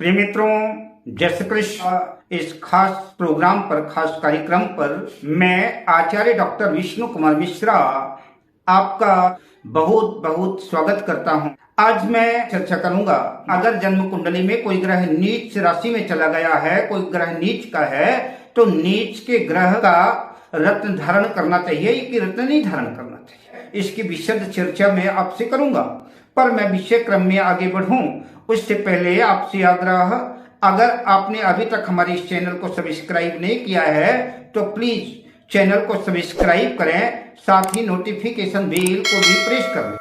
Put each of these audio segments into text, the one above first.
प्रिय मित्रों, जय श्री कृष्ण। इस खास प्रोग्राम पर, खास कार्यक्रम पर मैं आचार्य डॉक्टर विष्णु कुमार मिश्रा आपका बहुत बहुत स्वागत करता हूं। आज मैं चर्चा करूंगा, अगर जन्म कुंडली में कोई ग्रह नीच राशि में चला गया है, कोई ग्रह नीच का है, तो नीच के ग्रह का रत्न धारण करना चाहिए कि रत्न नहीं धारण करना चाहिए, इसकी विशद चर्चा मैं आपसे करूंगा। पर मैं विषय क्रम में आगे बढ़ूं उससे पहले आपसे आग्रह, अगर आपने अभी तक हमारे इस चैनल को सब्सक्राइब नहीं किया है तो प्लीज चैनल को सब्सक्राइब करें, साथ ही नोटिफिकेशन बेल को भी प्रेस कर लें।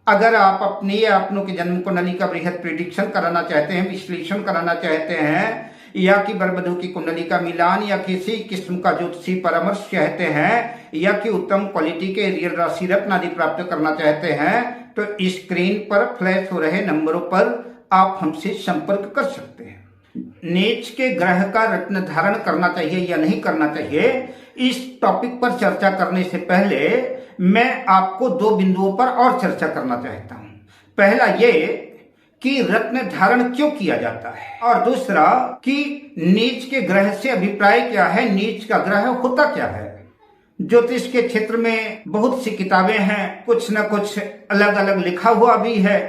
अगर आप अपनी या अपनों की जन्म कुंडली का बृहद प्रेडिक्शन कराना चाहते हैं, विश्लेषण कराना चाहते हैं, या कि वर-वधू की कुंडली का मिलान या किसी किस्म का ज्योतिषी परामर्श चाहते हैं, या कि उत्तम क्वालिटी के रियल राशि रत्न आदि प्राप्त करना चाहते हैं, तो स्क्रीन पर फ्लैश हो रहे नंबरों पर आप हमसे संपर्क कर सकते हैं। नीच के ग्रह का रत्न धारण करना चाहिए या नहीं करना चाहिए, इस टॉपिक पर चर्चा करने से पहले मैं आपको दो बिंदुओं पर और चर्चा करना चाहता हूं। पहला ये कि रत्न धारण क्यों किया जाता है, और दूसरा कि नीच के ग्रह से अभिप्राय क्या है, नीच का ग्रह होता क्या है। ज्योतिष के क्षेत्र में बहुत सी किताबें हैं, कुछ न कुछ अलग अलग लिखा हुआ भी है।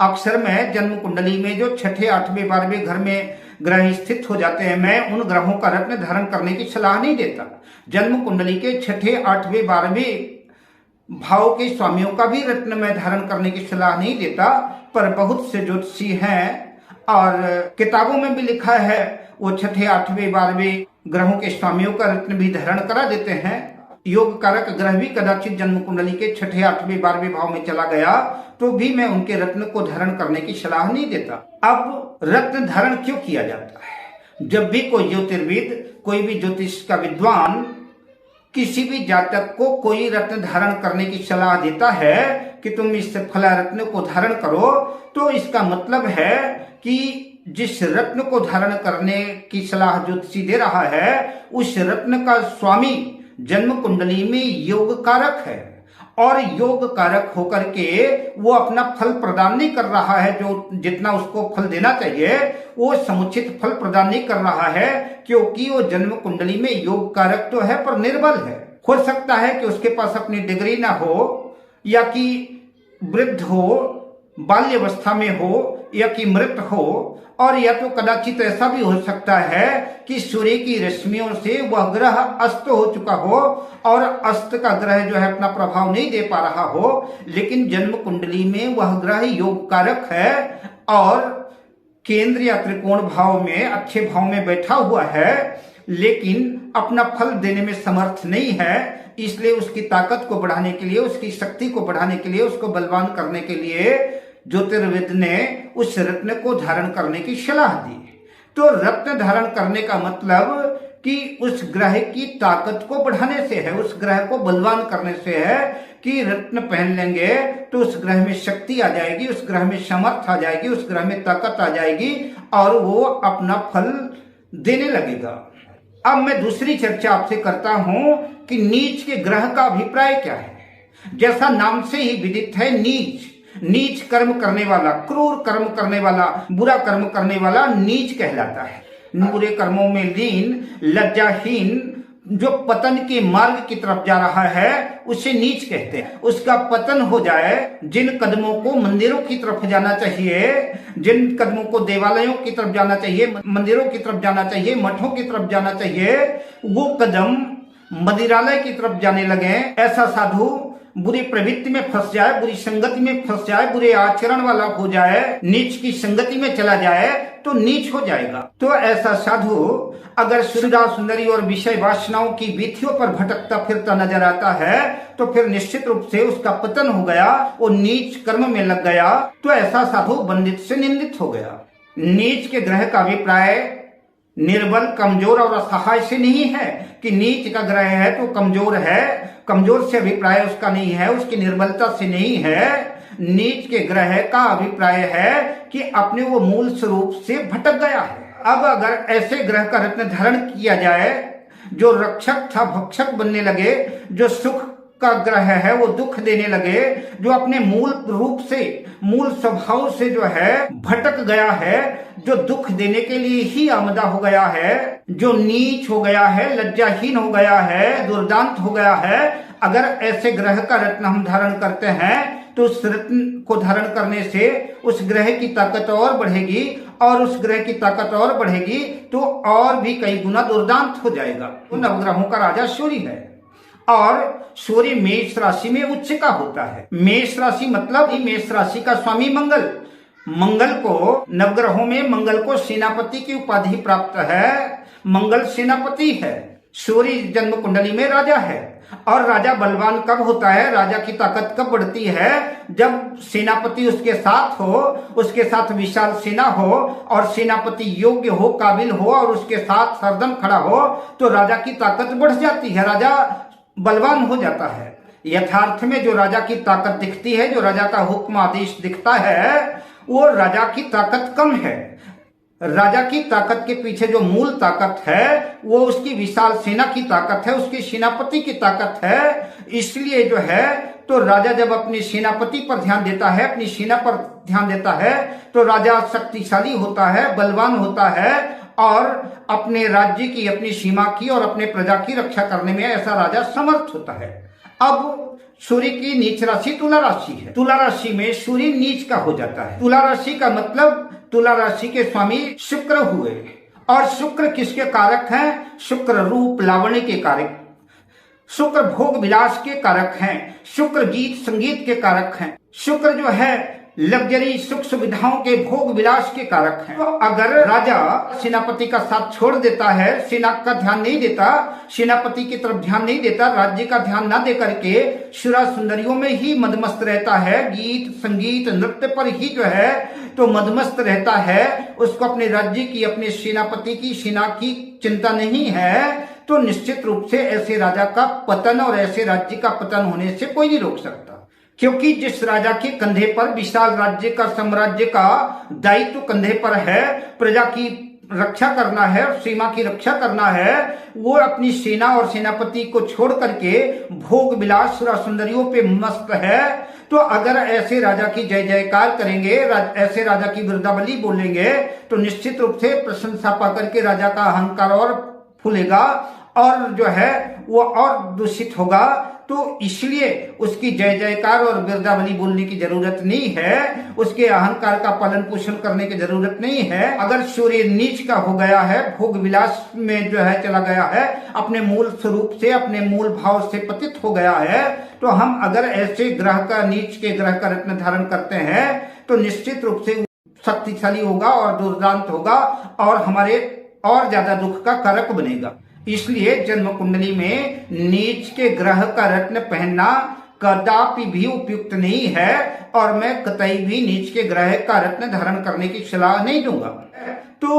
अक्सर मैं जन्म कुंडली में जो छठे, आठवें, 12वें घर में ग्रह स्थित हो जाते हैं, मैं उन ग्रहों का रत्न धारण करने की सलाह नहीं देता। जन्म कुंडली के छठे, 8वें, 12वें भाव के स्वामियों का भी रत्न मैं धारण करने की सलाह नहीं देता। पर बहुत से ज्योतिषी हैं और किताबों में भी लिखा है, वो छठे, 8वें, 12वें ग्रहों के स्वामियों का रत्न भी धारण करा देते हैं। योग कारक ग्रह भी कदाचित जन्म कुंडली के छठे, 8वें, 12वें भाव में चला गया तो भी मैं उनके रत्न को धारण करने की सलाह नहीं देता। अब रत्न धारण क्यों किया जाता है? जब भी कोई ज्योतिर्विद, कोई भी ज्योतिष का विद्वान किसी भी जातक को कोई रत्न धारण करने की सलाह देता है कि तुम इस फला रत्न को धारण करो, तो इसका मतलब है कि जिस रत्न को धारण करने की सलाह ज्योतिषी दे रहा है, उस रत्न का स्वामी जन्म कुंडली में योग कारक है, और योग कारक होकर के वो अपना फल प्रदान नहीं कर रहा है। जो जितना उसको फल देना चाहिए वो समुचित फल प्रदान नहीं कर रहा है, क्योंकि वो जन्म कुंडली में योग कारक तो है पर निर्बल है। हो सकता है कि उसके पास अपनी डिग्री ना हो, या कि वृद्ध हो, बाल्यावस्था में हो, या कि मृत हो, और या तो कदाचित ऐसा भी हो सकता है कि सूर्य की रश्मियों से वह ग्रह अस्त हो चुका हो और अस्त का ग्रह जो है अपना प्रभाव नहीं दे पा रहा हो, लेकिन जन्म कुंडली में वह ग्रह योग कारक है और केंद्र या त्रिकोण भाव में, अच्छे भाव में बैठा हुआ है, लेकिन अपना फल देने में समर्थ नहीं है। इसलिए उसकी ताकत को बढ़ाने के लिए, उसकी शक्ति को बढ़ाने के लिए, उसको बलवान करने के लिए ज्योतिर्विद ने उस रत्न को धारण करने की सलाह दी। तो रत्न धारण करने का मतलब कि उस ग्रह की ताकत को बढ़ाने से है, उस ग्रह को बलवान करने से है कि रत्न पहन लेंगे तो उस ग्रह में शक्ति आ जाएगी, उस ग्रह में समर्थ आ जाएगी, उस ग्रह में ताकत आ जाएगी और वो अपना फल देने लगेगा। अब मैं दूसरी चर्चा आपसे करता हूं कि नीच के ग्रह का अभिप्राय क्या है। जैसा नाम से ही विदित है, नीच, नीच कर्म करने वाला, क्रूर कर्म करने वाला, बुरा कर्म करने वाला नीच कहलाता है। बुरे कर्मों में लीन, लज्जाहीन, जो पतन के मार्ग की तरफ जा रहा है उसे नीच कहते हैं। उसका पतन हो जाए, जिन कदमों को मंदिरों की तरफ जाना चाहिए, जिन कदमों को देवालयों की तरफ जाना चाहिए, मंदिरों की तरफ जाना चाहिए, मठों की तरफ जाना चाहिए, वो कदम मंदिरालय की तरफ जाने लगे, ऐसा साधु बुरी प्रवृत्ति में फंस जाए, बुरी संगति में फंस जाए, बुरे आचरण वाला हो जाए, नीच की संगति में चला जाए तो नीच हो जाएगा। तो ऐसा साधु अगर सुंदर सुंदरी और विषय वासनाओं की वीथियों पर भटकता फिरता नजर आता है तो फिर निश्चित रूप से उसका पतन हो गया, वो नीच कर्म में लग गया, तो ऐसा साधु बंदित से निंदित हो गया। नीच के ग्रह का अभिप्राय निर्बल, कमजोर और असहाय से नहीं है कि नीच का ग्रह है तो कमजोर है, कमजोर से अभिप्राय उसका नहीं है, उसकी निर्बलता से नहीं है। नीच के ग्रह का अभिप्राय है कि अपने वो मूल स्वरूप से भटक गया है। अब अगर ऐसे ग्रह का रत्न धारण किया जाए जो रक्षक था भक्षक बनने लगे, जो सुख का ग्रह है वो दुख देने लगे, जो अपने मूल रूप से, मूल स्वभाव से जो है भटक गया है, जो दुख देने के लिए ही आमदा हो गया है, जो नीच हो गया है, लज्जाहीन हो गया है, दुर्दांत हो गया है, अगर ऐसे ग्रह का रत्न हम धारण करते हैं तो उस रत्न को धारण करने से उस ग्रह की ताकत और बढ़ेगी, और उस ग्रह की ताकत और बढ़ेगी तो और भी कई गुना दुर्दांत हो जाएगा। तो नवग्रहों का राजा सूर्य है, और सूर्य मेष राशि में उच्च का होता है। मेष राशि मतलब मेष राशि का स्वामी मंगल। मंगल को, नवग्रहों में मंगल को सेनापति की उपाधि प्राप्त है। मंगल सेनापति है। सूर्य जन्म कुंडली में राजा है, और राजा बलवान कब होता है, राजा की ताकत कब बढ़ती है, जब सेनापति उसके साथ हो, उसके साथ विशाल सेना हो, और सेनापति योग्य हो, काबिल हो, और उसके साथ हरदम खड़ा हो, तो राजा की ताकत बढ़ जाती है, राजा बलवान हो जाता है। यथार्थ में जो राजा की ताकत दिखती है, जो राजा का हुक्म आदेश दिखता है, वो राजा की ताकत कम है। राजा की ताकत के पीछे जो मूल ताकत है वो उसकी विशाल सेना की ताकत है, उसकी सेनापति की ताकत है। इसलिए जो है तो राजा जब अपनी सेनापति पर ध्यान देता है, अपनी सेना पर ध्यान देता है, तो राजा शक्तिशाली होता है, बलवान होता है, और अपने राज्य की, अपनी सीमा की और अपने प्रजा की रक्षा करने में ऐसा राजा समर्थ होता है। अब सूर्य की नीच राशि तुला राशि है। तुला राशि में सूर्य नीच का हो जाता है। तुला राशि का मतलब तुला राशि के स्वामी शुक्र हुए, और शुक्र किसके कारक हैं, शुक्र रूप लावण्य के कारक, शुक्र भोग विलास के कारक हैं, शुक्र गीत संगीत के कारक हैं, शुक्र जो है लग्जरी सुख सुविधाओं के भोग विलास के कारक हैं। तो अगर राजा सेनापति का साथ छोड़ देता है, सेना का ध्यान नहीं देता, सेनापति की तरफ ध्यान नहीं देता, राज्य का ध्यान ना दे करके सुरा सुंदरियों में ही मदमस्त रहता है, गीत संगीत नृत्य पर ही जो है तो मदमस्त रहता है, उसको अपने राज्य की, अपने सेनापति की, सेना की चिंता नहीं है, तो निश्चित रूप से ऐसे राजा का पतन और ऐसे राज्य का पतन होने से कोई नहीं रोक सकता। क्योंकि जिस राजा के कंधे पर विशाल राज्य का, साम्राज्य का दायित्व कंधे पर है, प्रजा की रक्षा करना है और सीमा की रक्षा करना है, वो अपनी सेना और सेनापति को छोड़ करके भोग विलास सुरा सुंदरियों पे मस्त है। तो अगर ऐसे राजा की जय जयकार करेंगे, ऐसे राजा की बिरदावली बोलेंगे, तो निश्चित रूप से प्रशंसा पाकर के राजा का अहंकार और फूलेगा, और जो है वो और दूषित होगा। तो इसलिए उसकी जय जयकार और बिरदावली बोलने की जरूरत नहीं है, उसके अहंकार का पालन पोषण करने की जरूरत नहीं है। अगर सूर्य नीच का हो गया है, भोग विलास में जो है चला गया है, अपने मूल स्वरूप से, अपने मूल भाव से पतित हो गया है, तो हम अगर ऐसे ग्रह का, नीच के ग्रह का रत्न धारण करते हैं तो निश्चित रूप से शक्तिशाली होगा और दुर्दांत होगा, और हमारे और ज्यादा दुख का कारक बनेगा। इसलिए जन्म कुंडली में नीच के ग्रह का रत्न पहनना कदापि भी उपयुक्त नहीं है, और मैं कतई भी नीच के ग्रह का रत्न धारण करने की सलाह नहीं दूंगा। तो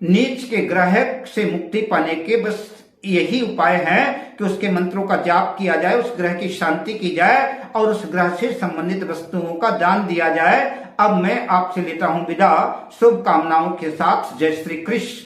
नीच के ग्रह से मुक्ति पाने के बस यही उपाय है कि उसके मंत्रों का जाप किया जाए, उस ग्रह की शांति की जाए, और उस ग्रह से संबंधित वस्तुओं का दान दिया जाए। अब मैं आपसे लेता हूं विदा, शुभकामनाओं के साथ। जय श्री कृष्ण।